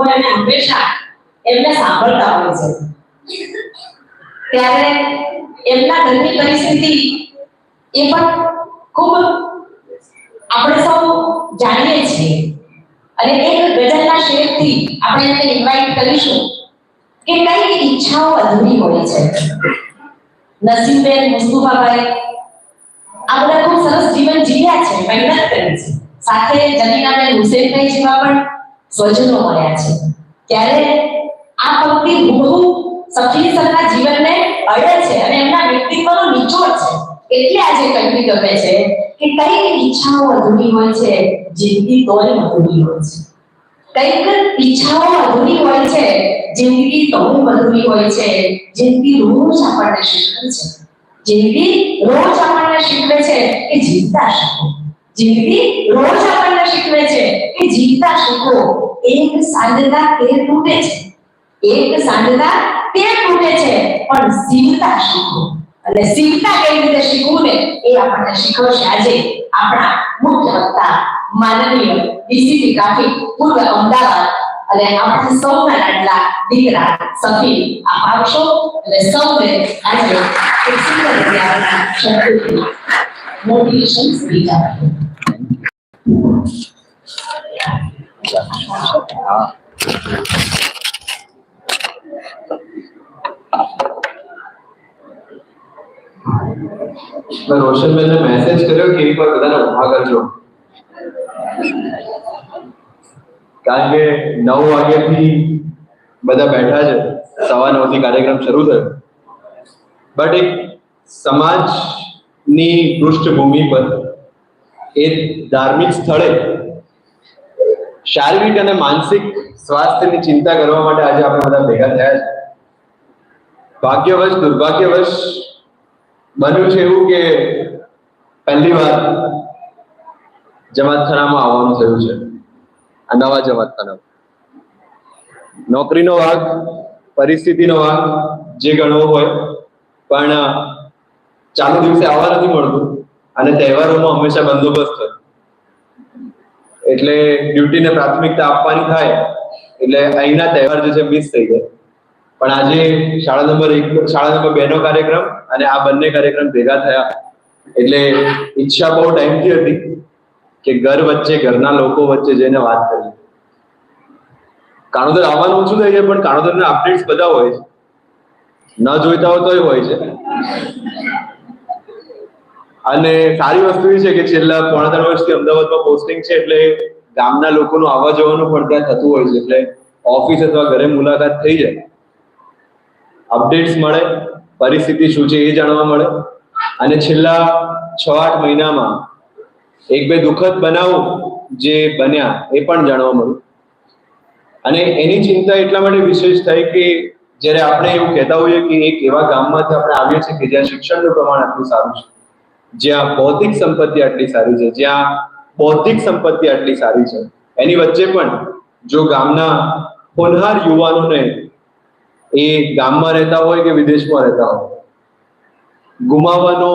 હોય અને હંમેશા એમને સાંભળતા હોય છે, ત્યારે એમના ઘરની પરિસ્થિતિ એ પણ ખૂબ આપણે સૌ જાણીએ છીએ. અને એક ગઝલના શેરથી આપણે એમને ઇન્વાઇટ કરીશું કે કઈ ઈચ્છાઓ અધૂરી હોય છે. નસીબેન, મુસ્તુફાભાઈ આ બધા ખૂબ સરસ જીવન જીવ્યા છે, મહેનત કરી છે, સાથે જમીનાબેન, હુસેનભાઈ જેવા પણ સ્વજનો મળ્યા છે. ત્યારે આ પંક્તિ બહુ સફી સરના જીવનને અડે છે અને એમના વ્યક્તિત્વનો નિચોડ છે. એટલે આજે કવિ ગમે છે કે કઈ ઈચ્છાઓ અધૂરી હોય છે, જિંદગી તોય અધૂરી હોય છે. કઈક ઈચ્છાઓ અધૂરી હોય છે, જિંદગી તોય અધૂરી હોય છે. જિંદગી રોજ આપણને શીખવે છે, જિંદગી રોજ આપણને શીખવે છે કે જીવતા શીખો. જિંદગી રોજ આપણને શીખવે છે કે જીવતા શીખો. એક સાંજના તેર તૂટે છે, એક સાંજના તેર તૂટે છે, પણ જીવતા શીખો. અને જીવતા કેવી રીતે શીખવું ને એ આપણને શીખવશે આજે આપણા મુખ્ય વક્તા માનનીય ડીસીપી ટ્રાફિક પૂર્વ અમદાવાદ અને આપણા સૌના લાડલા દીકરા સફી. આપ આવશો અને સૌને આજે એક સુંદર રીતે આપણા શબ્દોથી મોટિવેશન સ્પીચ આપશે. मैं रोशनबेन ने मैसेज કર્યો કે એક વાર બધાને ઉભા કરજો, કારણ કે 9 વાગ્યાથી બધા બેઠા છે, 9:15 થી કાર્યક્રમ શરૂ થયો. બટ એક સમાજની પૃષ્ઠભૂમિ પર એક ધાર્મિક સ્થળે શારીરિક અને માનસિક સ્વાસ્થ્યની ચિંતા કરવા માટે આજે આપણે બધા ભેગા થયા છે. ભાગ્યવશ દુર્ભાગ્યવશ બન્યું છે એવું કે પહેલી વાર જમાતખાનામાં આવવાનું થયું છે. આ નવા જમાતખાના નોકરીનો વાગ, પરિસ્થિતિનો વાગ જે ગણવો હોય, પણ ચાલુ દિવસે આવવા નથી મળતું અને તહેવારોમાં હંમેશા બંદોબસ્ત હોય એટલે ડ્યુટીને પ્રાથમિકતા આપવાની થાય એટલે અહીંના તહેવાર જે છે મિસ થઈ જાય. પણ આજે શાળા નંબર 2 નો કાર્યક્રમ અને આ બંને કાર્યક્રમ ભેગા થયા એટલે ઈચ્છા બહુ ટાઈમથી હતી કે ઘર વચ્ચે, ઘરના લોકો વચ્ચે જઈને વાત કરી. કાણોદર આવવાનું ઓછું થઈ જાય પણ કાણોદરના અપડેટ્સ બધા હોય છે, ન જોઈતા હોય તોય હોય છે. અને સારી વસ્તુ એ છે કે છેલ્લા 3.5 વર્ષથી અમદાવાદમાં પોસ્ટિંગ છે એટલે ગામના લોકોનું આવવા જવાનું પણ ત્યાં થતું હોય છે, એટલે ઓફિસ અથવા ઘરે મુલાકાત થઈ જાય, અપડેટ્સ મળે, પરિસ્થિતિ શું છે એ જાણવા મળે. અને છેલ્લા 6-8 મહિનામાં 1-2 દુઃખદ બનાવો જે બન્યા એ પણ જાણવા મળ્યું. અને એની ચિંતા એટલા માટે વિશેષ થઈ કે જ્યારે આપણે એવું કહેતા હોઈએ કે એક એવા ગામમાંથી આપણે આવીએ છીએ કે જ્યાં શિક્ષણનું પ્રમાણ આટલું સારું છે, જ્યાં ભૌતિક સંપત્તિ આટલી સારી છે, જ્યાં બૌદ્ધિક સંપત્તિ આટલી સારી છે, એની વચ્ચે પણ જો ગામના હોનહાર યુવાનોને એ ગામમાં રહેતા હોય કે વિદેશમાં રહેતા હોય ગુમાવવાનો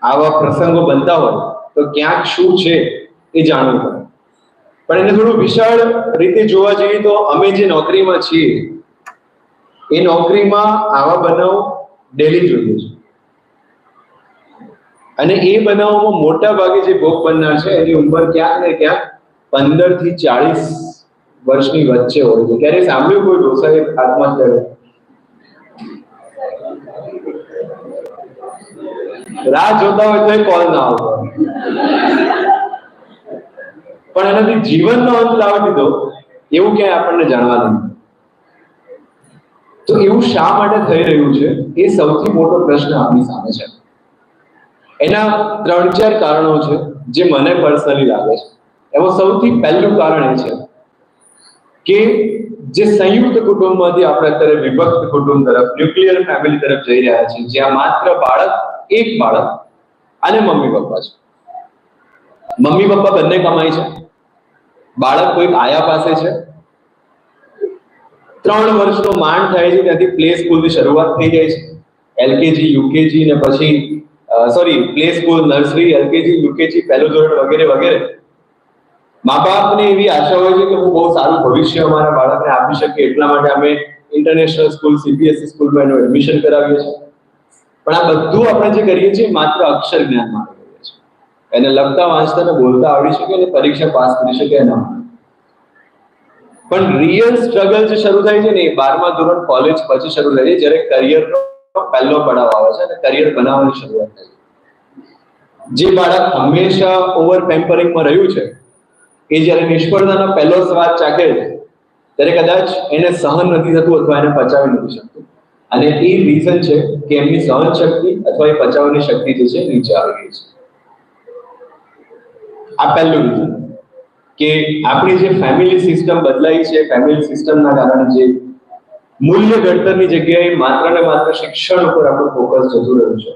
આવા પ્રસંગો બનતા હોય તો ક્યાંક શું છે એ જાણવું પડે. પણ એને થોડું વિશાળ રીતે જોવા જઈએ તો અમે જે નોકરીમાં છીએ એ નોકરીમાં આવા બનાવ ડેલી જોઈએ છે અને એ બનાવોમાં મોટા ભાગે જે ભોગ બનનાર છે એની ઉંમર ક્યાંક ને ક્યાંક 15 થી 40 વર્ષની વચ્ચે હોય છે. ક્યારે સાંભળ્યું કોઈ ડોસાએ આત્મહત્યા રાહ જોતા હોય તો એ કોલ ના આવતો, પણ એનાથી જીવનનો અંત લાવી દીધો એવું ક્યાંય આપણને જાણવા નહીં. તો એવું શા માટે થઈ રહ્યું છે એ સૌથી મોટો પ્રશ્ન આપણી સામે છે. એના 3-4 કારણો છે જે મને પર્સનલી લાગે છે. એમાં સૌથી પહેલું કારણ એ છે કે જે સંયુક્ત કુટુંબમાંથી આપણે અત્યારે વિભક્ત કુટુંબ તરફ, ન્યુક્લિયર ફેમિલી તરફ જઈ રહ્યા છીએ, જ્યાં માત્ર બાળક, એક બાળક અને મમ્મી પપ્પા છે. મમ્મી પપ્પા બંને કમાય છે, બાળક કોઈક આયા પાસે છે, 3 વર્ષનો માંડ થાય છે ત્યાંથી પ્લે સ્કૂલની શરૂઆત થઈ જાય છે, એલકેજી, યુકેજી ને પછી play school, nursery, LKG, UKG, પહેલું ધોરણ વગેરે વગેરે. મા બાપને એવી આશા હોય છે કે હું બહુ સારું ભવિષ્ય અમારા બાળકને આપી શકીએ, એટલા માટે અમે ઇન્ટરનેશનલ સ્કૂલ, સીબીએસઈ સ્કૂલમાં એનું એડમિશન કરાવીએ છીએ. પણ આ બધું આપણે જે કરીએ છીએ માત્ર અક્ષર જ્ઞાન માટે કરીએ છીએ. એને લખતા, વાંચતા અને બોલતા આવડી શકે અને પરીક્ષા પાસ કરી શકે એના માટે. પણ રિયલ સ્ટ્રગલ જે શરૂ થાય છે ને એ 12મા ધોરણ, કોલેજ પછી શરૂ થાય છે, જ્યારે કરિયરનો પહેલો પડાવ આવે છે અને કરિયર બનાવવાની શરૂઆત થાય છે. જે બાળક હંમેશા ઓવર પેમ્પરિંગમાં રહ્યું છે એ જ્યારે નિષ્ફળતાનો પહેલો સ્વાદ ચાખે છે ત્યારે કદાચ એને સહન નથી થતું અથવા એને પચાવી નથી શકતું. અને એ રીઝન છે કે એમની સહન શક્તિ અથવા એ પચાવવાની શક્તિ જે છે નીચે આવી ગઈ છે. આ પહેલું રીઝન કે આપણી જે ફેમિલી સિસ્ટમ બદલાઈ છે, ફેમિલી સિસ્ટમના કારણે જે મૂલ્ય ઘડતરની જગ્યાએ માત્ર ને માત્ર શિક્ષણ ઉપર આપણું ફોકસ જતું રહ્યું છે.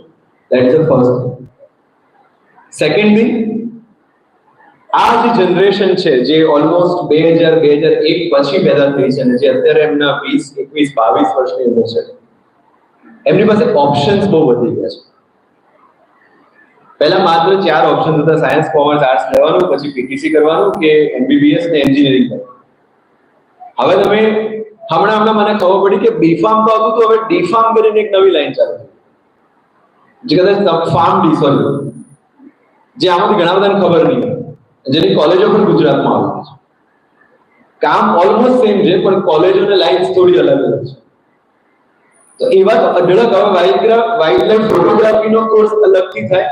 That's the first thing. Second thing, આ જે જનરેશન છે જે ઓલમોસ્ટ 2000-2001 પછી પેદા થઈ છે અને જે અત્યારે એમના 20, 21, 22 વર્ષની ઉંમર છે, એમની પાસે ઓપ્શન્સ બહુ વધી ગયા છે. પહેલા માત્ર 4 ઓપ્શન હતા: સાયન્સ, કોમર્સ, આર્ટ્સ લેવાનું, પછી પીટીસી કરવાનું કે એમબીબીએસ ને એન્જિનિયરિંગ કરવાનું. હવે તમે હમણાં મને ખબર પડી કે બીફાર્મ તો હતું, તો હવે ડીફાર્મ કરીને એક નવી લાઈન ચાલુ થઈ, જે કદાચ ફાર્મ ડી, સોરી, જે આમાંથી ઘણા બધાને ખબર નહીં, જેની કોલેજો પણ ગુજરાતમાં આવી છે. કામ ઓલમોસ્ટ સેમ છે, પણ કોલેજોને લાઈન્સ થોડી અલગ અલગ છે. તો એવા તો અઢળક હવે વાઇલ્ડલાઇફ ફોટોગ્રાફીનો કોર્સ અલગથી થાય,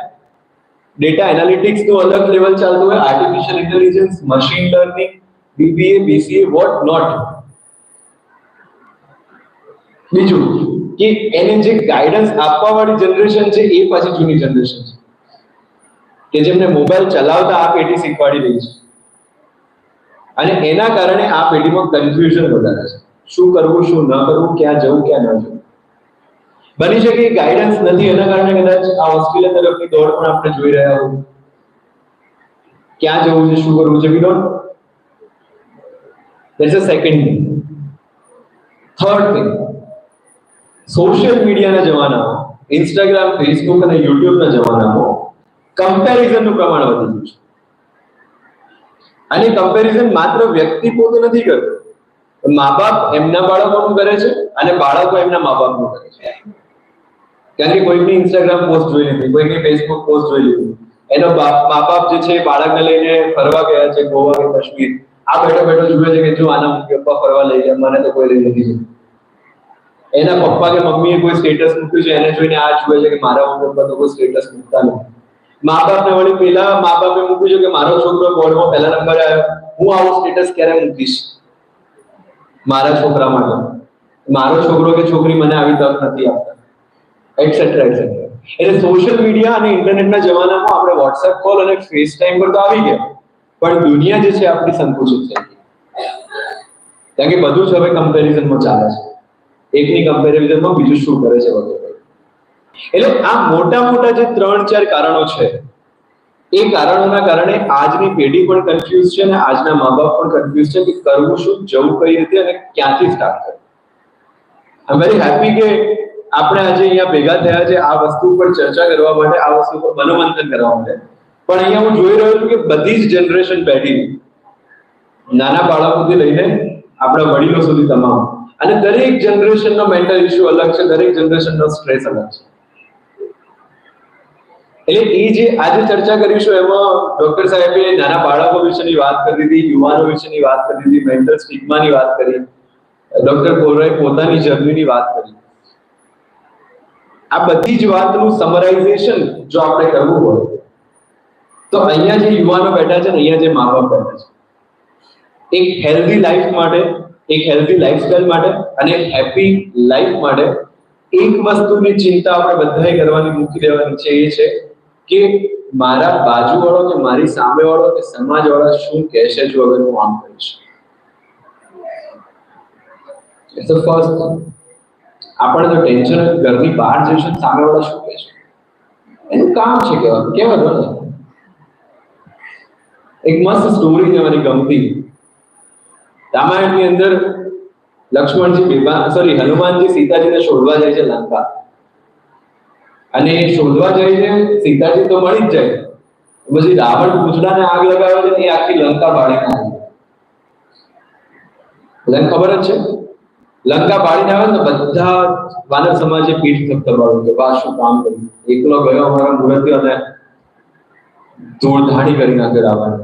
ડેટા એનાલિટિક્સનો અલગ લેવલ ચાલતું હોય, artificial intelligence, machine learning, BBA, BCA, what not. બીજું કે એને જે ગાઈડન્સ આપવા વાળી જનરેશન છે એ પાછી જૂની જનરેશન છે કે જેમને મોબાઈલ ચલાવતા આ પેઢી શીખવાડી રહી છે. અને એના કારણે આ પેઢીમાં કન્ફ્યુઝન વધારે છે. શું કરવું, શું ન કરવું, ક્યાં જવું, ક્યાં ન જવું. બની શકે એ ગાઈડન્સ નથી, એના કારણે કદાચ આ ઓસ્ટ્રેલિયા તરફની દોડ પણ આપણે જોઈ રહ્યા હોય. ક્યાં જવું છે, શું કરવું છે, we don't know. That's a second thing. Third thing, social મીડિયાના જમાનામાં, ઇન્સ્ટાગ્રામ, ફેસબુક અને યુટ્યુબના જમાનામાં કમ્પેરિઝનનું પ્રમાણ વધી ગયું છે. અને કમ્પેરિઝન માત્ર વ્યક્તિ પોતે નથી કરતો, મા બાપ એમના બાળકોનું કરે છે અને બાળકો એમના મા બાપનું કરે છે. કારણ કે કોઈકની ઇન્સ્ટાગ્રામ પોસ્ટ જોઈ લીધી, કોઈકની ફેસબુક પોસ્ટ જોઈ લીધી, એનો મા બાપ જે છે બાળકને લઈને ફરવા ગયા છે ગોવા કે કાશ્મીર, આ બેઠો બેઠો જુએ છે કે જો આના પપ્પા ફરવા લઈ ગયા, મને તો કોઈ લઈ નથી જતું. એના પપ્પા કે મમ્મીએ કોઈ સ્ટેટસ મૂક્યું છે, એને જોઈને આ જુએ છે કે મારા મમ્મી પપ્પા તો કોઈ સ્ટેટસ મૂકતા નથી. મા બાપને વળી પેલા મા બાપે મૂક્યું છે કે મારો છોકરો બોર્ડમાં પહેલા નંબરે આવ્યો, હું આવું સ્ટેટસ ક્યારે મૂકીશ મારા છોકરા માટે, મારો છોકરો કે છોકરી મને આવી તક નથી આપતા, એટસેટ્રા એટસેટ્રા. એટલે સોશિયલ મીડિયા અને ઇન્ટરનેટના જમાનામાં આપણે વોટ્સએપ કોલ અને ફેસ ટાઈમ પર તો આવી ગયા, પણ દુનિયા જે છે આપણી સંકુચિત થઈ ગઈ. કારણ કે બધું જ હવે કમ્પેરિઝનમાં ચાલે છે, એકની કમ્પેરિઝનમાં બીજું શું કરે છે વગેરે. એટલે આ મોટા મોટા જે 3-4 કારણો છે, એ કારણોના કારણે આજની પેઢી પણ કન્ફ્યુઝ છે અને આજના મા બાપ પણ કન્ફ્યુઝ છે કે કરવું શું, જવું કઈ રીતે અને ક્યાંથી સ્ટાર્ટ કરવું. આઈ એમ વેરી હેપી કે આપણે આજે અહીંયા ભેગા થયા છે આ વસ્તુ પર ચર્ચા કરવા માટે, આ વસ્તુ પર મનોમંથન કરવા માટે. પણ અહીંયા હું જોઈ રહ્યો છું કે બધી જ જનરેશન બેઠી, નાના બાળકોથી લઈને આપણા વડીલો સુધી તમામ, અને દરેક જનરેશનનો મેન્ટલ ઇશ્યુ અલગ છે, દરેક જનરેશનનો સ્ટ્રેસ અલગ છે. એટલે એ જે આજે ચર્ચા કરીશું એમાં ડોક્ટર સાહેબે નાના બાળકો વિશેની વાત કરી દીધી, યુવાનો વિશેની વાત કરી દીધી, મેન્ટલ સ્ટિગ્માની વાત કરી, ડોક્ટર પોલરાય પોતાની જર્નીની વાત કરી. આ બધી જ વાતનું સમરાઇઝેશન જો આપણે કરવું હોય તો અહીંયા જે યુવાનો બેઠા છે ને, અહીંયા જે મા બાપ બેઠા છે, એક હેલ્ધી લાઈફ માટે, એક હેલ્ધી લાઈફસ્ટાઈલ માટે અને એક હેપી લાઈફ માટે એક વસ્તુની ચિંતા આપણે બધાએ કરવાની મૂકી દેવાની છે, એ છે કે મારા બાજુવાળો કે મારી સામેવાળો કે સમાજવાળા શું કહેશે જો અગર હું આમ કરીશ. It's the first. આપણે તો ટેન્શન ઘરની બહાર જઈશું, સામેવાળા શું કહેશે, એનું કામ છે કહેવાનું ને. એક મસ્ત સ્ટોરી છે મારી ગમતી. રામાયણની અંદર હનુમાનજી સીતાજીને શોધવા જાય છે લંકા, અને શોધવા જાય છે, સીતાજી તો મળી જ જાય, પછી રાવણ પૂછડાને આગ લગાવે છે, એ આખી લંકા બાળીને આવી. બધાને ખબર જ છે, લંકા બાળીને આવે ને બધા વાનર સમાજે પીઠ થપથપાવ્યું કે વાહ શું કામ કર્યું, એકલો ગયો અમારા મૂર્તિઓને ધૂળધાણી કરી નાખે રાવણ.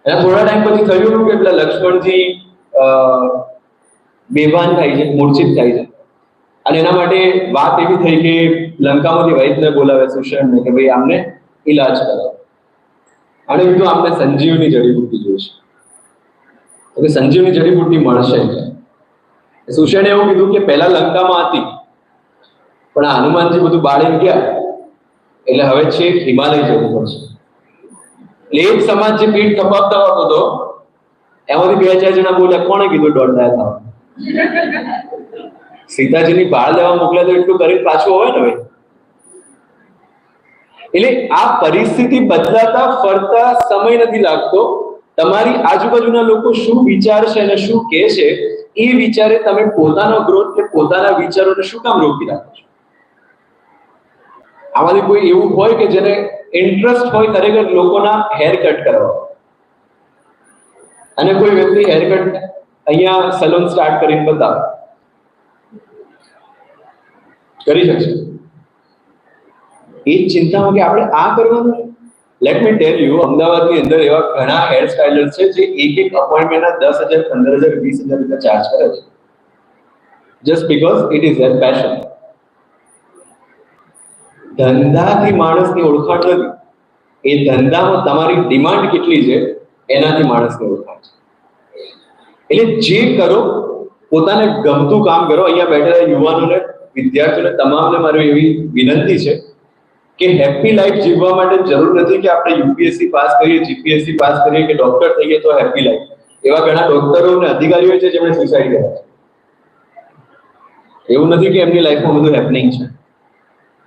એના થોડા ટાઈમ પછી થયું કે પેલા લક્ષ્મણજી બેભાન થાય છે, મૂર્છિત થાય છે, અને એના માટે વાત એવી થઈ કે લંકામાંથી વૈદ્યને બોલાવે સુષેણને કે ભાઈ આમને ઈલાજ કરાવો. અને કીધું આમને સંજીવની જડીબુટ્ટી જોઈશે, તો સંજીવની જડીબુટ્ટી મળશે. સુષેણે એવું કીધું કે પહેલા લંકામાં હતી, પણ આ હનુમાનજી બધું બાળીને ગયા, એટલે હવે છેક હિમાલય જવું પડશે. એટલે એક સમાજ જે પીઠ થપાવતા હતો એમાંથી 2-4 જણા બોલ્યા, કોણે કીધું દોડતા હતા? સીતાજીની બાળ લેવા મોકલ્યા તો એટલું કરી પાછું હોય ને ભાઈ. એટલે આ પરિસ્થિતિ બદલાતા ફરતા સમય નથી લાગતો. તમારી આજુબાજુના લોકો શું વિચારશે અને શું કહે છે એ વિચારે તમે પોતાનો ગ્રોથ કે પોતાના વિચારોને શું કામ રોકી રાખો છો? આમાંથી કોઈ એવું હોય કે જેને ઇન્ટરેસ્ટ હોય ખરેખર લોકોના હેર કટ કરવા, અને કોઈ વ્યક્તિ હેર કટ અહીંયા સલૂન સ્ટાર્ટ કરીને બતાવે, કરી શકશે? એ ચિંતામાં કે આપણે આ કરવાનું. લેટ મી ટેલ યુ, અમદાવાદની અંદર એવા ઘણા હેર સ્ટાઇલર્સ છે જે એક અપોઇન્ટમેન્ટના 10,000, 15,000, 20,000 રૂપિયા ચાર્જ કરે છે, just because it is their passion. ધંધાથી માણસની ઓળખાણ નથી, એ ધંધામાં તમારી ડિમાન્ડ કેટલી છે એનાથી માણસની ઓળખાણ છે. એટલે જે કરો પોતાને ગમતું કામ કરો. અહીંયા બેઠેલા યુવાનોને, વિદ્યાર્થીઓને તમામને મારી એવી વિનંતી છે કે હેપી લાઈફ જીવવા માટે જરૂર નથી કે આપણે યુપીએસસી પાસ કરીએ, જીપીએસસી પાસ કરીએ કે ડોક્ટર થઈએ તો હેપી લાઈફ. એવા ઘણા ડોક્ટરો અને અધિકારીઓ છે જેમણે સુસાઇડ કર્યા છે. એવું નથી કે એમની લાઈફમાં બધું હેપનિંગ છે.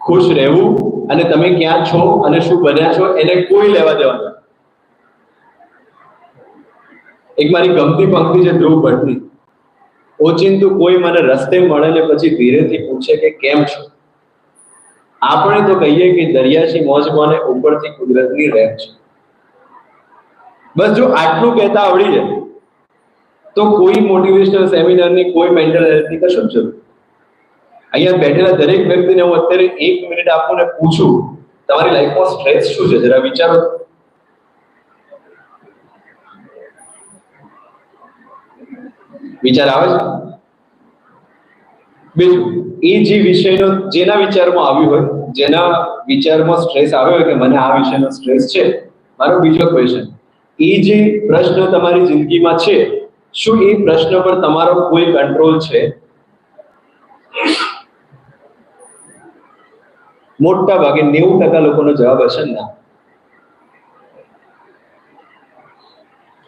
ખુશ રહેવું અને તમે ક્યાં છો અને શું બન્યા છો એને કોઈ લેવા દેવા નથી. એક મારી ગમતી પંક્તિ છે ધ્રુવ ભટ્ટની, ઓચિંતું કોઈ મને રસ્તે મળે ને પછી ધીરેથી પૂછે કે કેમ છો, આપણે તો કહીએ કે દરિયાથી મોજ માને, ઉપરથી કુદરતની રહેમ છે. બસ જો આટલું કહેતા આવડી જાય તો કોઈ મોટિવેશનલ સેમિનારની, કોઈ મેન્ટલ હેલ્થની કશું જ જરૂર. અહીંયા બેઠેલા દરેક વ્યક્તિને હું અત્યારે 1 મિનિટ આપું ને પૂછું તમારી લાઈફમાં સ્ટ્રેસ શું છે, જરા વિચારો. વિચાર આવે છે? બીજું, એ જે વિષયનો જેના વિચારમાં આવ્યું હોય, જેના વિચારમાં સ્ટ્રેસ આવ્યો હોય કે મને આ વિષયનો સ્ટ્રેસ છે, મારો બીજો ક્વેશ્ચન, એ જે પ્રશ્ન તમારી જિંદગીમાં છે, શું એ પ્રશ્ન પર તમારો કોઈ કંટ્રોલ છે? મોટા ભાગે 90% લોકોનો જવાબ હશે ના.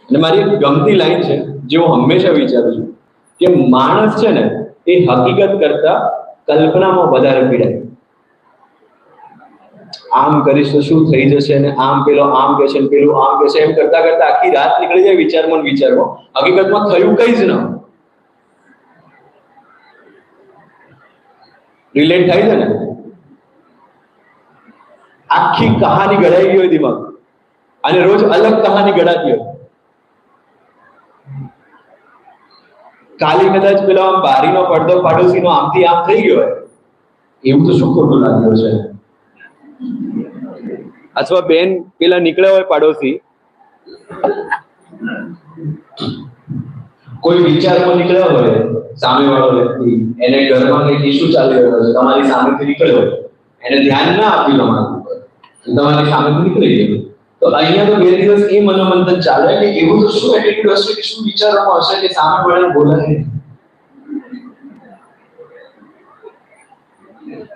અને મારી એક ગમતી લાઈન છે જે હું હંમેશા વિચારું છું કે માણસ છે ને એ હકીકત કરતા કલ્પનામાં વધારે પીડાય. આમ કરીશ તો શું થઈ જશે, ને આમ પેલો આમ કે છે, પેલું આમ કે છે, એમ કરતા કરતા આખી રાત નીકળી જાય વિચારમાં. હકીકતમાં થયું કઈ જ ના. રિલેટ થાય છે ને? આખી કહાની ઘડાઈ ગઈ હોય દિમાગ, અને રોજ અલગ કહાની ઘડાતી હોય. કાલે કદાચ પેલો આમ બારીનો પડદો પાડોશીનો આમથી આમ થઈ ગયો હોય, એવું તો શું ખોટું લાગ્યું છે? અથવા બેન પેલા નીકળ્યા હોય પાડોશી, કોઈ વિચારમાં નીકળ્યા હોય સામેવાળો વ્યક્તિ, એને ઘરમાં કંઈક ઇશ્યુ ચાલી રહ્યો છે, તમારી સામેથી નીકળ્યો હોય, એને ધ્યાન ના આપ્યું તમારું, તમારી સામેથી નીકળી ગયું, તો અહીંયા તો 2 દિવસ એ મનોમંથન ચાલે કે એવું તો શું એટીટ્યુડ હશે, કે શું વિચારવામાં હશે કે સામે વાળાને બોલાય.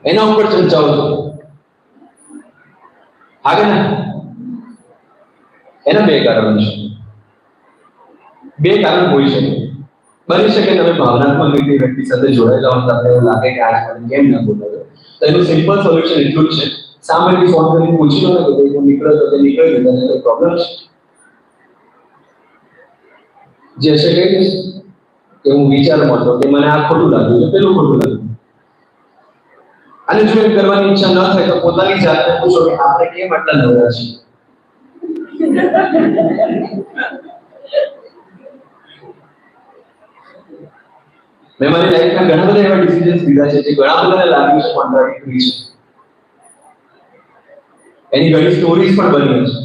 એના ઉપર ચર્ચાઓ છે. આગળ એના 2 કારણો છે. 2 કારણ હોઈ શકે. બની શકે તમે ભાવનાત્મક રીતે વ્યક્તિ સાથે જોડાયેલા હો, તમને એવું લાગે કે આ કેમ ના બોલાવે, તો એનું સિમ્પલ સોલ્યુશન એટલું જ છે, સામેથી ફોન કરીને પૂછી લો કે ભાઈ હું નીકળ્યો તો તે નીકળી ગયો, તને કોઈ પ્રોબ્લેમ છે? જે છે કે હું વિચારમાં હતો કે મને આ ખોટું લાગ્યું છે, પેલું ખોટું લાગ્યું. અને જો એ કરવાની ઈચ્છા ન થાય તો પોતાની જાતને પૂછો કે આપણે કેમ આટલા નવરા છીએ. મેં મારી લાઈફમાં ઘણા બધા એવા ડિસિઝન્સ લીધા છે જે ઘણા બધાને લાગ્યું છે કોન્ટ્રાડિક્ટરી છે. એની ઘણી સ્ટોરીઝ પણ બની છે.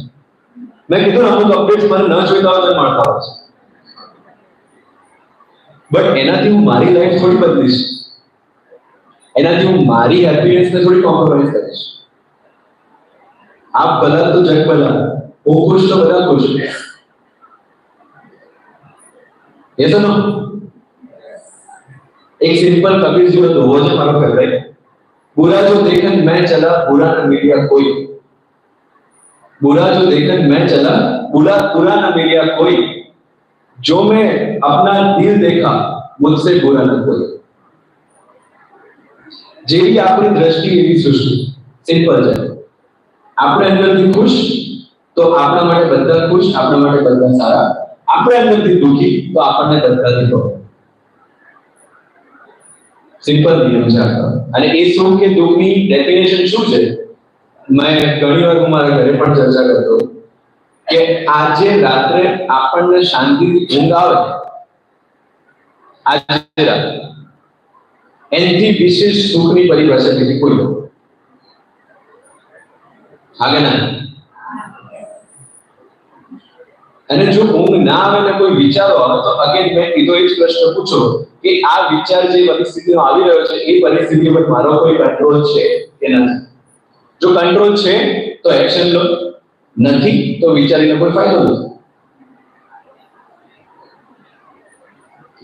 મેં કીધું અમુક અપડેટ્સ મને ન જોઈતા હોય તો મળતા હોય છે, બટ એનાથી હું મારી લાઈફ થોડી બદલીશ, એનાથી હું મારી હેપીનેસને થોડી કોમ્પ્રોમાઇઝ કરીશ. આપ ભલા તો જગ ભલા, હું ખુશ તો બધા ખુશ. યસ ઓર નો? एक सिंपल कबीर जी का दोहा है हमारा फेवरेट, बुरा जो देखन मैं चला बुरा न मिलिया कोई, बुरा जो देखन मैं चला बुरा न मिलिया कोई, जो मैं अपना दिल देखा मुझसे बुरा न कोई. જેવી આપણી દ્રષ્ટિ એવી સૃષ્ટિ. સિમ્પલ છે. આપણે અંદરથી ખુશ તો આપણા માટે બધા ખુશ, આપણા માટે બધા સારા. આપણે અંદરથી દુઃખી તો આપણને બધાથી દુઃખ. સિમ્પલ નિયમ છે આ. અને એ સુખ કે દુઃખની ડેફિનેશન શું છે? મેં ઘણી વાર હું મારા ઘરે પણ ચર્ચા કરતો કે આજે રાત્રે આપણને શાંતિથી ઊંઘ આવે, આજે રાત્રે એનાથી વિશેષ સુખની પરિભાષા બીજી કોઈ નથી. આગળ ના. અને જો ઊંઘ ના આવે ને કોઈ વિચારો આવે તો અગેન મેં કીધો એ જ પ્રશ્ન પૂછો કે આ વિચાર જે પરિસ્થિતિમાં આવી રહ્યો છે એ પરિસ્થિતિ પર મારો કોઈ કંટ્રોલ છે કે નથી? જો કંટ્રોલ છે તો એક્શન લો, નથી તો વિચારીને કોઈ ફાયદો નથી.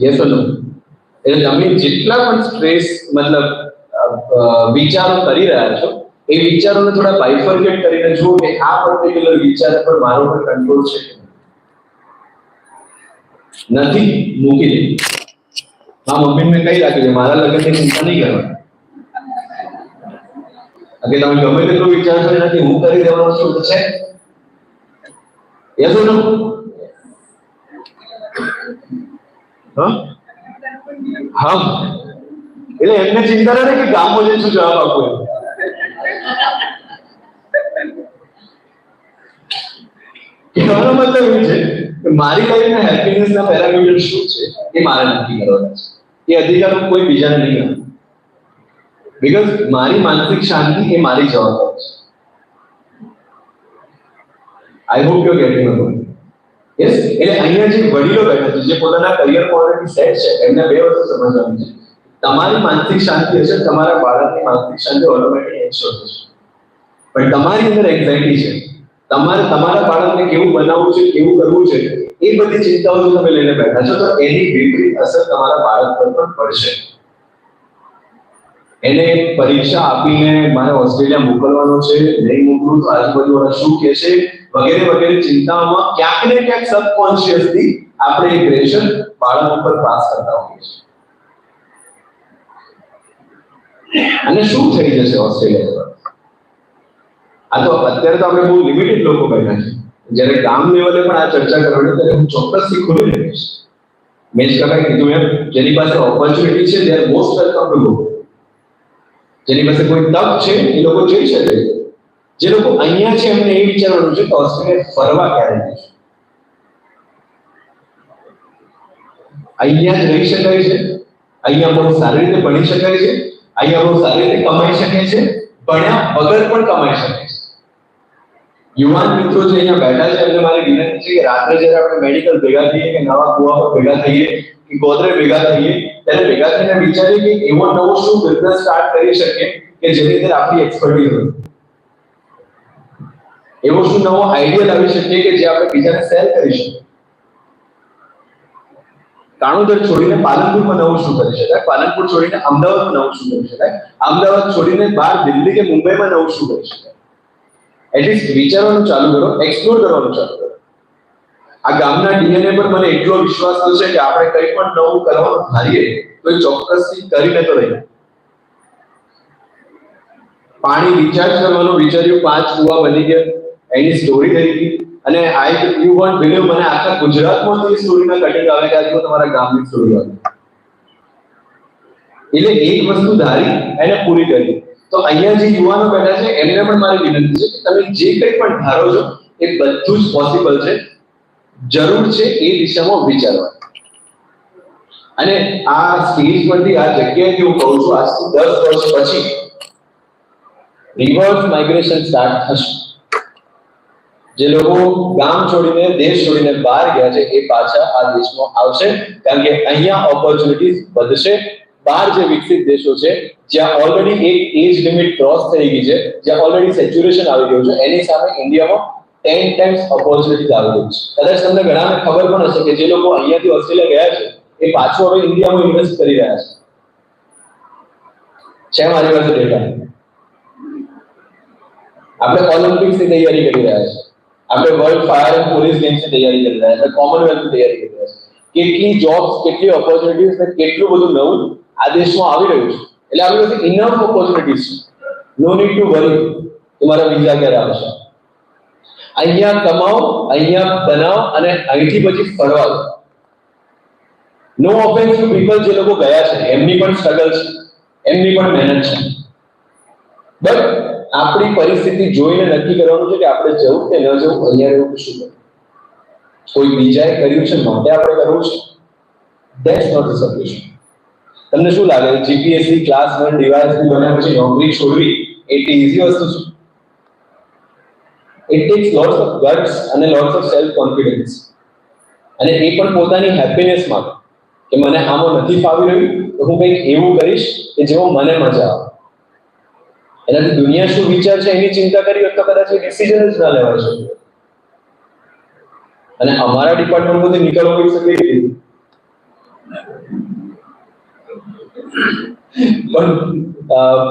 યસ ઓર નો? એટલે તમે જેટલા પણ સ્ટ્રેસ મતલબ વિચારો કરી રહ્યા છો એ વિચારોને થોડા બાયફર્કેટ કરીને જુઓ કે આ પર્ટિક્યુલર વિચાર પર મારો કોઈ કંટ્રોલ છે નથી, મૂકી દે. મારા મમ્મીને કહી રાખ્યું છે મારા લગ્નની ચિંતા નહીં કરવાની. અગે તમે ગમે તેટલું વિચારશો એનાથી હું કરી દેવાનો છું તો છે. યસ ઓર નો? હા, એટલે એમને ચિંતા રહે કે ગામમાં જઈને શું જવાબ આપવો. કહેવાનો મતલબ એ છે કે મારી લાઈફના હેપીનેસના પેરામીટર શું છે એ મારે નક્કી કરવાના છે. એ અધિકાર હું કોઈ બીજાને નહીં આપું. બીકોઝ મારી માનસિક શાંતિ એ મારી જવાબદારી છે. I hope you are getting my point. Yes, એટલે અહીંયા જે વડીલો બેઠા છે જે પોતાના કરિયરમાં ઓલરેડી સેટ છે એમને બે વસ્તુ સમજવાની છે. તમારી માનસિક શાંતિ હશે, તમારા બાળકની માનસિક શાંતિ ઓટોમેટિક એન્શ્યોર થશે. પણ તમારી અંદર એન્ઝાઇટી છે, તમારે તમારા બાળકને કેવું બનાવવું છે, કેવું કરવું છે, એ બધી ચિંતાઓ જો તમે લઈને બેઠા છો તો એની વિપરીત અસર તમારા બાળક પર પણ પડશે. એને પરીક્ષા આપીને મારે ઓસ્ટ્રેલિયા મોકલવાનો છે, નહીં મોકલું તો આજુબાજુવાળા શું કહે છે વગેરે વગેરે ચિંતાઓમાં ક્યાંક ને ક્યાંક સબકોન્શિયસલી આપણે એક પ્રેશર બાળક ઉપર પાસ કરતા હોઈએ છીએ. અને શું થઈ જશે ઓસ્ટ્રેલિયા? આ તો અત્યારે તો આપણે બહુ લિમિટેડ લોકો બેઠા છે. જ્યારે ગામ લેવલે પણ આ ચર્ચા કરવાની ત્યારે હું ચોક્કસથી ખુલી રહીશ. મેં જ કાકા કીધું એમ, જેની પાસે ઓપોર્ચ્યુનિટી છે they are most welcome to go. જેની પાસે કોઈ તક છે એ લોકો જઈ શકે. જે લોકો અહીંયા છે એમને એ વિચારવાનું છે કે ઓસ્ટ્રેલિયા ફરવા ક્યારે જશે. અહીંયા જ રહી શકાય છે, અહીંયા બહુ સારી રીતે ભણી શકાય છે, અહીંયા બહુ સારી રીતે કમાઈ શકે છે, ભણ્યા વગર પણ કમાઈ શકે છે. યુવાન મિત્રો જે અહીંયા બેઠા છે એમને મારી વિનંતી છે કે રાત્રે જ્યારે આપણે મેડિકલ ભેગા થઈએ કે નવા કુવા પર ભેગા થઈએ કે ગોદરે ભેગા થઈએ ત્યારે ભેગા થઈને વિચારીએ કે એવો નવો શું બિઝનેસ સ્ટાર્ટ કરી શકીએ કે જેની અંદર આપણી એક્સપર્ટીઝ હોય. એવો શું નવો આઈડિયા લાવી શકીએ કે જે આપણે બીજાને શેર કરી શકીએ. કાણોદર છોડીને પાલનપુરમાં નવું શું કરી શકાય, પાલનપુર છોડીને અમદાવાદમાં નવું શું કરી શકાય, અમદાવાદ છોડીને બહાર દિલ્હી કે મુંબઈમાં નવું શું કરી શકાય. એટલીસ્ટ વિચારવાનું ચાલુ કરો, એક્સપ્લોર કરવાનું ચાલુ કરો. આ ગામના ડીએનએ પર મને એટલો વિશ્વાસ છે કે આપણે કંઈ પણ નવું કરવાનું ધારીએ તો એ ચોક્કસથી કરીને તો રહીએ. પાણી રિચાર્જ કરવાનું વિચાર્યું, 5 કુવા બની ગયા, એની સ્ટોરી થઈ ગઈ. અને યુ વોન્ટ બિલીવ મને આખા ગુજરાતમાં એ સ્ટોરીના કટિંગ આવે કે આજુ તમારા ગામની સ્ટોરી આવે. એટલે એક વસ્તુ ધારી એને પૂરી કરી. તો અહીંયા જે યુવાનો બેઠા છે એમને પણ મારી વિનંતી છે કે તમે જે કંઈ પણ ધારો છો એ બધું જ પોસિબલ છે. જરૂર છે એ દિશામાં વિચારવા. અને આ સ્ટેજ પરથી આ જગ્યાએથી હું કહું છું, આજથી 10 વર્ષ પછી રિવર્સ માઇગ્રેશન સ્ટાર્ટ થશે. જે લોકો ગામ છોડીને, દેશ છોડીને બહાર ગયા છે એ પાછા આ દેશમાં આવશે, કારણ કે અહીંયા ઓપોર્ચ્યુનિટીઝ વધશે. બહાર જે વિકસિત દેશો છે, જ્યાં ઓલરેડી એક એજ લિમિટ ક્રોસ થઈ ગઈ છે, જ્યાં ઓલરેડી સેચ્યુરેશન આવી ગયું છે, એની સામે ઇન્ડિયામાં 10 ટાઈમ્સ ઓપોર્ચ્યુનિટીઝ આવી ગઈ છે. કદાચ તમને ઘણાને ખબર પણ હશે કે જે લોકો અહીંયાથી ઓસ્ટ્રેલિયા ગયા છે એ પાછું હવે ઇન્ડિયામાં ઇન્વેસ્ટ કરી રહ્યા છે. મારી પાસે ડેટા. આપણે ઓલિમ્પિક્સની તૈયારી કરી રહ્યા છીએ, આપણે વર્લ્ડ ફાયર એન્ડ પોલીસ ગેમ્સની તૈયારી કરી રહ્યા છીએ, કોમનવેલ્થની તૈયારી કરી રહ્યા છીએ. કેટલી જોબ્સ, કેટલી ઓપોર્ચ્યુનિટીઝ ને કેટલું બધું નવું આ દેશમાં આવી રહ્યું છે. એટલે આપણી પાસે ઇનફ ઓપોર્ચ્યુનિટીઝ છે. નો નીડ ટુ વરી તમારા વિઝા ક્યારે આવશે. અહીંયા કમાઓ, અહીંયા બનાવો અને અહીંથી પછી ફરવા દો. નો ઓફેન્સ ટુ પીપલ જે લોકો ગયા છે, એમની પણ સ્ટ્રગલ છે, એમની પણ મહેનત છે. બટ આપણી પરિસ્થિતિ જોઈને નક્કી કરવાનું છે કે આપણે જવું કે ન જવું, અહીંયા રહેવું કે શું કરવું. કોઈ બીજાએ કર્યું છે માટે આપણે કરવું છે, ધેટ્સ નોટ ધ સોલ્યુશન. તમને શું લાગે જીપીએસસી ક્લાસ 1 ડીવાયએસપી બન્યા પછી નોકરી છોડવી એટલી ઈઝી વસ્તુ છે? It tax lots of guts અને લોટ્સ ઓફ સેલ્ફ કોન્ફિડન્સ, અને એ પણ પોતાની હેપીનેસ માટે કે મને આમાં નથી ફાવી રહ્યું તો હું કંઈક એવું કરીશ કે જેમાં મને મજા આવે. એનાથી દુનિયા શું વિચાર છે એની ચિંતા કરી હોત તો કદાચ એ ડિસિઝન જ ના લેવાય શકે. અને અમારા ડિપાર્ટમેન્ટમાંથી નીકળવું હોય શકે પણ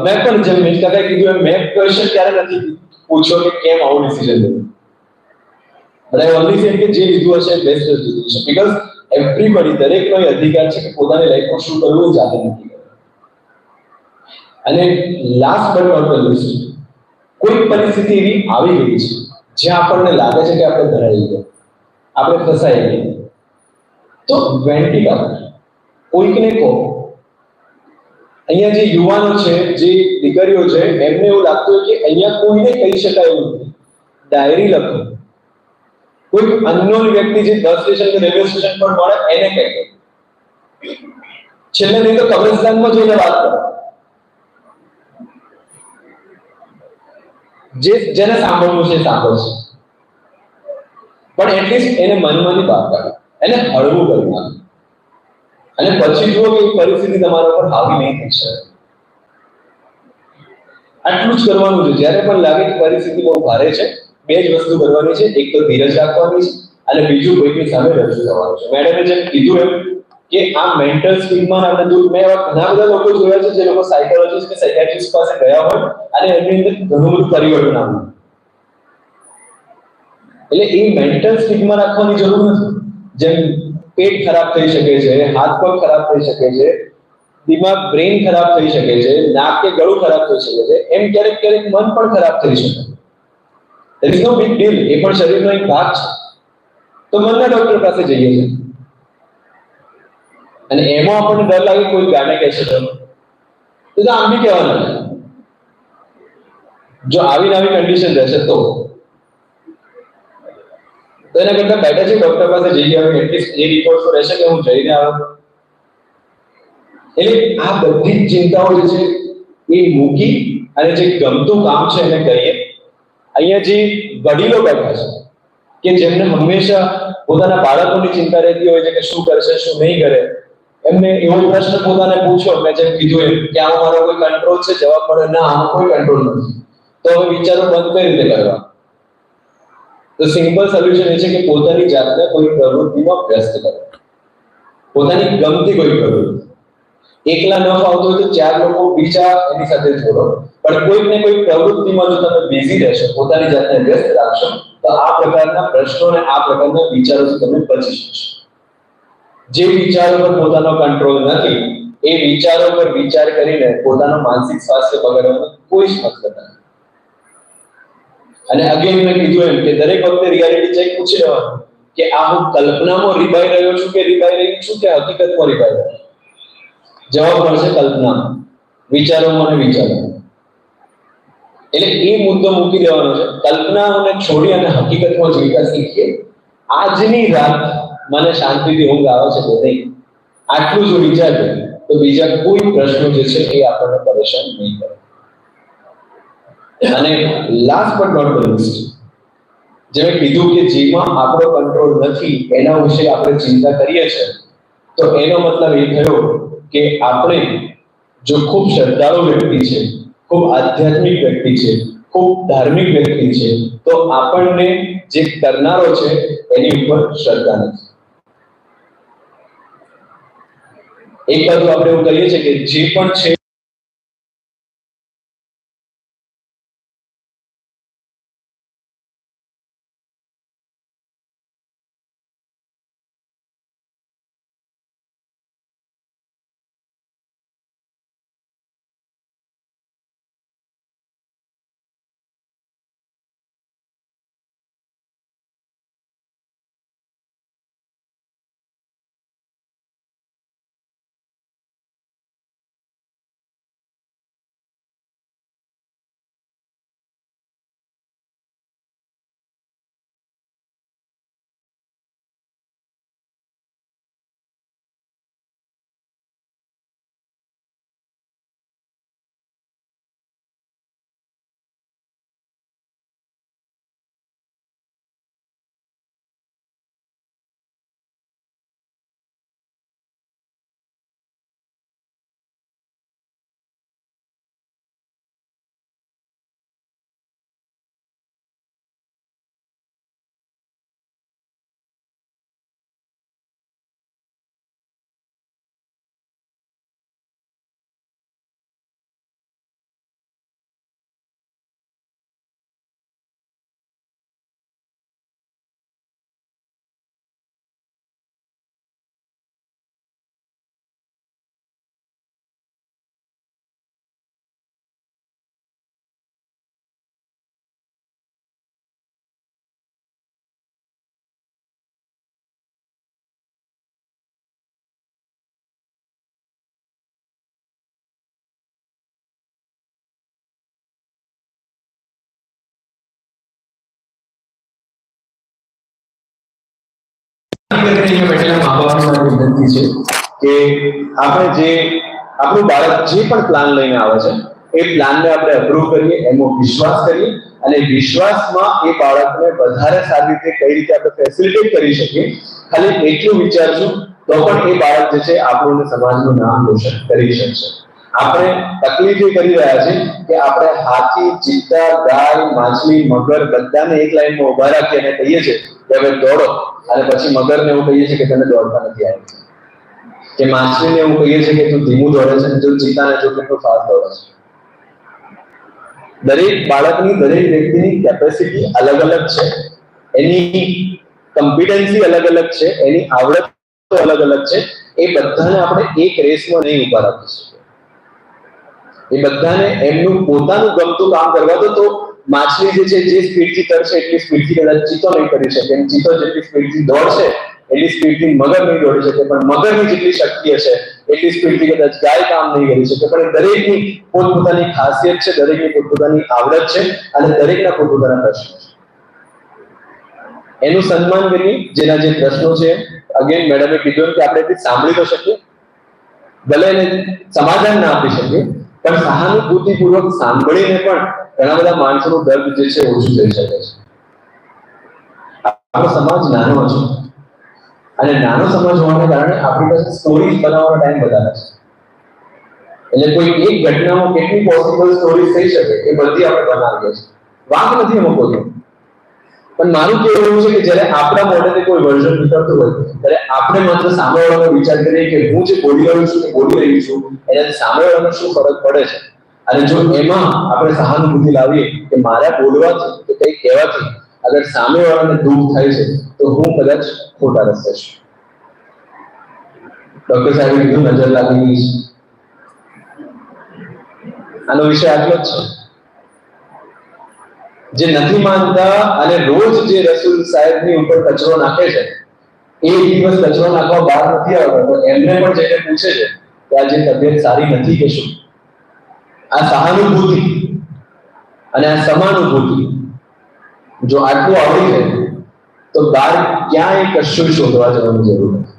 મેં પણ જેમ મેં કીધું એમ મેં ક્વેશ્ચન ક્યારે નથી પૂછ્યો કે કેમ આવું ડિસિઝન લીધું. but I only said કે જે લીધું હશે બેસ્ટ જ લીધું છે, બીકોઝ એવરીબડી, દરેકનો અધિકાર છે કે પોતાની લાઈફમાં શું કરવું એ જાતે નક્કી કરે. અને last but not the least, કોઈ પરિસ્થિતિ એવી આવી ગઈ છે જ્યાં આપણને લાગે છે કે આપણે ધરાઈ ગયા, આપણે ફસાઈ ગયા, તો વેન્ટિટ આઉટ. કોઈકને કહો. અહીંયા જે યુવાનો છે, જે દીકરીઓ છે, એમને એવું લાગતું હોય કે અહીંયા કોઈને કહી શકાય એવું નથી. ડાયરી લખો. કોઈ અનનોન વ્યક્તિ જે બસ સ્ટેશન કે રેલવે સ્ટેશન પર મળે એને કહે. છેલ્લે નહીં તો કબ્રસ્તાનમાં જઈને વાત કરો. જેને સાંભળવું છે સાંભળશે, પણ એટલીસ્ટ એને મનમાંથી વાત કરે, એને હળવું કરી નાખે. અને પછી જુઓ કે પરિસ્થિતિ તમારા પર હાવી નહીં થઈ શકે. આટલું જ કરવાનું છે. જ્યારે પણ લાગે કે પરિસ્થિતિ બહુ ભારે છે, બે જ વસ્તુ કરવાની છે. એક તો ધીરજ રાખવાની છે અને બીજું કોઈની સામે રજૂ થવાનું છે. મેડમે જેમ કીધું એમ કે આ મેન્ટલ સ્ટીગમાં આપણે દૂર, મેં એવા ઘણા બધા લોકો જોયા છે જે લોકો સાયકોલોજીસ્ટ કે સાયකිયાટ્રિસ્ટ પાસે ગયા હોય અને એમની અંદર ઘણું બધું પરિવર્તન આવ્યું. એટલે એ મેન્ટલ સ્ટીગમાં રાખવાની જરૂર નથી. જેમ પેટ ખરાબ થઈ શકે છે, હાથ પગ ખરાબ થઈ શકે છે, દિમાગ બ્રેઇન ખરાબ થઈ શકે છે, નાક કે ગળું ખરાબ થઈ શકે છે, એમ ક્યારેક ક્યારેક મન પણ ખરાબ થઈ શકે. There is no big deal. એ પણ શરીરનો એક ભાગ છે. તો મનના ડોક્ટર પાસે જઈએ છીએ અને એમાં આપણને ડર લાગે કોઈ ગાને કહેશે તો આમ બી કહેવાનું. જો આવી નવી કન્ડિશન રહેશે તો એના કરતા બેટર છે ડોક્ટર પાસે જઈએ, હવે એટલીસ્ટ એ રિપોર્ટ તો રહેશે કે હું જઈને આવ્યો. એટલે આ બધી જ ચિંતાઓ જે છે એ મૂકી અને જે ગમતું કામ છે એને કરીએ. અહીંયા જે વડીલો બેઠા છે કે જેમને હંમેશા પોતાના બાળકોની ચિંતા રહેતી હોય છે કે શું કરશે શું નહીં કરે, એમને એવો પ્રશ્ન પોતાને પૂછો, મેં જેમ કીધું એમ કે આમાં મારો કોઈ કંટ્રોલ છે, જવાબ મળે ના, આમાં કોઈ કંટ્રોલ નથી. તો હવે વિચારો બંધ કઈ રીતે કરવા? તો સિમ્પલ સોલ્યુશન એ છે કે પોતાની જાતને કોઈ પ્રવૃત્તિમાં વ્યસ્ત કરો, પોતાની ગમતી કોઈ પ્રવૃત્તિ. એકલા ન ફાવતું હોય તો 4 લોકો બીજા એની સાથે જોડો, પણ કોઈક ને કોઈક પ્રવૃત્તિમાં જો તમે બિઝી રહેશો, પોતાની જાતને વ્યસ્ત રાખશો, તો આ પ્રકારના પ્રશ્નો અને આ પ્રકારના વિચારોથી તમે બચી શકશો. જે વિચારો પર પોતાનો કંટ્રોલ નથી એ વિચારો પર વિચાર કરીને પોતાનું માનસિક સ્વાસ્થ્ય બગાડવાનો કોઈ જ મતલબ નથી. અને અગેન મેં કીધું એમ કે દરેક વખતે રિયાલિટી ચેક પૂછી લેવાનું કે આ હું કલ્પનામાં રીબાઈ રહ્યો છું કે રીબાઈ રહી છું કે હકીકતમાં રીબાઈ રહ્યો છું. જવાબ મળશે કલ્પના, વિચારોમાં અને વિચારોમાં. એટલે એ મુદ્દો મૂકી દેવાનો છે. કલ્પનાઓને છોડી અને હકીકતમાં જીવતા શીખીએ. આજની રાત મને શાંતિથી ઊંઘ આવે છે કે નહીં, આટલું જો વિચારીએ તો બીજા કોઈ પ્રશ્નો જે છે એ આપણને પરેશાન નહીં કરે. અને last but not the least, જેમ કીધું કે જેમાં આપણો કંટ્રોલ નથી એના વિશે આપણે ચિંતા કરીએ છીએ, તો એનો મતલબ એ થયો કે આપણે જો ખૂબ શ્રદ્ધાળુ વ્યક્તિ છે, ખૂબ આધ્યાત્મિક વ્યક્તિ છે, ખૂબ ધાર્મિક વ્યક્તિ છે, તો આપણને જે કરનારો છે એની ઉપર શ્રદ્ધા નથી. એક બાજુ આપણે એવું કહીએ છીએ કે જે પણ છે બેઠેલા મા બાપની મારી વિનંતી છે કે આપણે જે આપણું બાળક જે પણ પ્લાન લઈને આવે છે એ પ્લાનને આપણે અપ્રૂવ કરીએ, એમાં વિશ્વાસ કરીએ અને વિશ્વાસમાં એ બાળકને વધારે સારી રીતે કઈ રીતે આપણે ફેસિલિટેટ કરી શકીએ, ખાલી એટલું વિચારશું તો પણ એ બાળક જે છે આપણું અને સમાજનું નામ રોશન કરી શકશે. આપણે તકલીફ એ કરી રહ્યા છે કે આપણે હાથી, ચિત્તા, ગાય, માછલી, મગર બધાને એક લાઈનમાં ઉભા રાખી અને કહીએ છીએ કે હવે દોડો, અને પછી મગરને એવું કહીએ છીએ કે તને દોડતા નથી આવડતું, કે માછલીને એવું કહીએ છીએ કે તું ધીમું દોડે છે, જો ચિત્તાને જો કેટલું ફાસ્ટ દોડે છે. દરેક બાળકની, દરેક વ્યક્તિની કેપેસિટી અલગ અલગ છે, એની કોમ્પિટન્સી અલગ અલગ છે, એની આવડત અલગ અલગ છે. એ બધાને આપણે એક રેસમાં નહીં ઉભા રાખી શકીએ. એ બધાને એમનું પોતાનું ગમતું કામ કરવા દો. તો માછલી જે છે જે સ્પીડથી તરશે એટલી સ્પીડથી કદાચ ચીતો નહીં કરી શકે, એમ ચીતો જેટલી સ્પીડથી દોડશે એટલી સ્પીડથી મગર નહીં દોડી શકે, પણ મગરની જેટલી શક્તિ હશે એટલી સ્પીડથી કદાચ ગાય કામ નહીં કરી શકે. પણ દરેકની પોતપોતાની ખાસિયત છે, દરેકની પોતપોતાની આવડત છે અને દરેકના પોતપોતાના પ્રશ્નો છે. એનું સન્માન કરીએ. જેના જે પ્રશ્નો છે, અગેન મેડમે કીધું કે આપણે એટલી સાંભળી તો શકીએ, ભલે એને સમાધાન ના આપી શકીએ, પણ સહાનુભૂતિપૂર્વક સાંભળીને પણ ઘણા બધા માણસોનું દર્દ જે છે ઓછું થઈ શકે છે. આપણો સમાજ નાનો છે અને નાનો સમાજ હોવાને કારણે આપણી પાસે સ્ટોરીઝ બનાવવાનો ટાઈમ વધારે છે. એટલે કોઈ એક ઘટનામાં કેટલી પોસિબલ સ્ટોરીઝ થઈ શકે એ બધી આપણે બનાવીએ છીએ. વાંક નથી એમાં કોઈ. પણ મારું કેવું એવું છે કે જ્યારે આપણા મોઢેથી કોઈ વર્ઝન નીકળતું હોય ત્યારે આપણે માત્ર સામેવાળાનો વિચાર કરીએ કે હું જે બોલી રહ્યો છું કે બોલી રહી છું એનાથી સામેવાળાનો શું ફરક પડે છે. અને જો એમાં આપણે સહાનુભૂતિ લાવીએ કે મારા બોલવાથી કે કંઈ કહેવાથી અગર સામેવાળાને દુઃખ થાય છે તો હું કદાચ ખોટા રસ્તે છું. ડોક્ટર સાહેબે કીધું નજર લાગી ગઈ છે. આનો વિષય આટલો જ છે. જે નથી માનતા અને રોજ જે રસૂલ સાહેબની ઉપર કચરો નાખે છે, એ દિવસ કચરો નાખવા બહાર નથી આવતો તો એમને પણ જઈને પૂછે છે કે આ જે તબિયત સારી નથી કે શું. આ સહાનુભૂતિ અને આ સમાનુભૂતિ જો આટલું આવડી જાય તો બહાર ક્યાંય કશું શોધવા જવાની જરૂર નથી.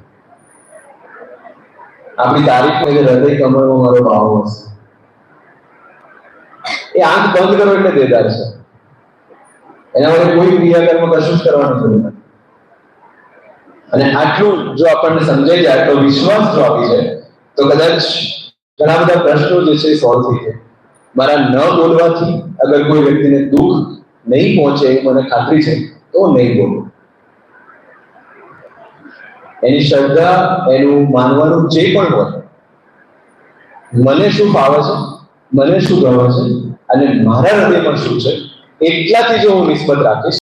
આપણી તારીફ ને હૃદય કમળમાં મારો ભાવ હશે, એ આંખ બંધ કરો એટલે દેદાર છે. એના માટે કોઈ ક્રિયાકર્મ કશું જ કરવાનું જરૂર નથી. અને આટલું જો આપણને સમજાઈ જાય, આટલો વિશ્વાસ જો આપી જાય, તો કદાચ ઘણા બધા પ્રશ્નો જે છે સોલ્વ થઈ જાય. મારા ન બોલવાથી અગર કોઈ વ્યક્તિને દુઃખ નહીં પહોંચે એ મને ખાતરી છે તો નહીં બોલું. એની શ્રદ્ધા, એનું માનવાનું જે પણ હોય, મને શું ફાવે છે, મને શું ગમે છે અને મારા હૃદયમાં શું છે, એટલાથી જો હું નિસ્બત રાખીશ